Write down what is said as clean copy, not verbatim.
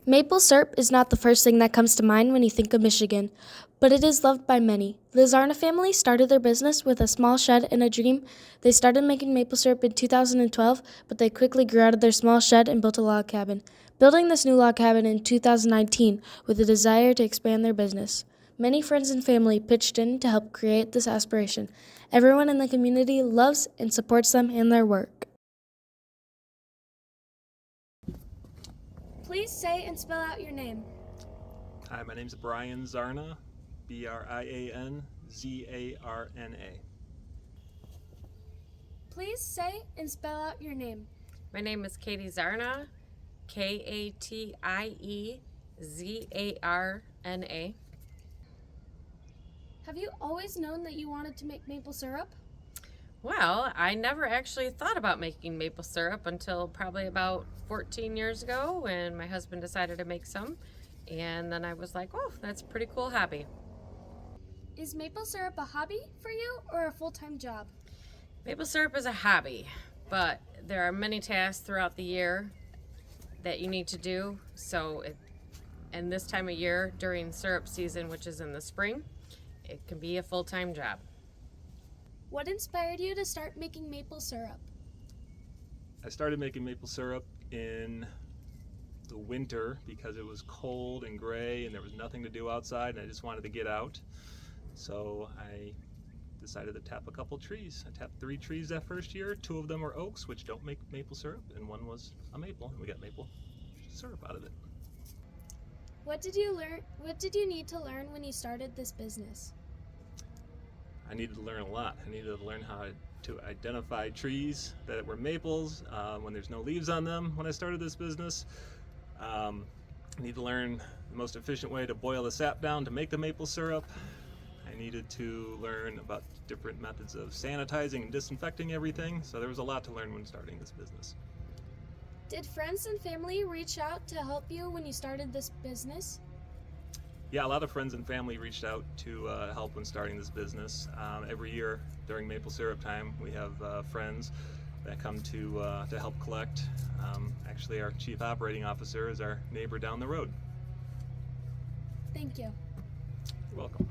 Maple syrup is not the first thing that comes to mind when you think of Michigan, but it is loved by many. The Zarna family started their business with a small shed and a dream. They started making maple syrup in 2012, but they quickly grew out of their small shed and built a log cabin, building this new log cabin in 2019 with a desire to expand their business. Many friends and family pitched in to help create this aspiration. Everyone in the community loves and supports them in their work. Please say and spell out your name. Hi, my name's Brian Zarna, Brianzarna. Please say and spell out your name. My name is Katie Zarna, Katiezarna. Have you always known that you wanted to make maple syrup? Well, I never actually thought about making maple syrup until probably about 14 years ago when my husband decided to make some. And then I was like, oh, that's a pretty cool hobby. Is maple syrup a hobby for you or a full-time job? Maple syrup is a hobby, but there are many tasks throughout the year that you need to do. And this time of year during syrup season, which is in the spring, it can be a full-time job. What inspired you to start making maple syrup? I started making maple syrup in the winter because it was cold and gray and there was nothing to do outside and I just wanted to get out. So I decided to tap a couple trees. I tapped 3 trees that first year. 2 of them were oaks, which don't make maple syrup, and 1 was a maple, and we got maple syrup out of it. What did you learn? What did you need to learn when you started this business? I needed to learn a lot. I needed to learn how to identify trees that were maples when there's no leaves on them when I started this business. I need to learn the most efficient way to boil the sap down to make the maple syrup. I needed to learn about different methods of sanitizing and disinfecting everything, so there was a lot to learn when starting this business. Did friends and family reach out to help you when you started this business? Yeah, a lot of friends and family reached out to help when starting this business. Every year during maple syrup time, we have friends that come to help collect. Actually, our chief operating officer is our neighbor down the road. Thank you. You're welcome.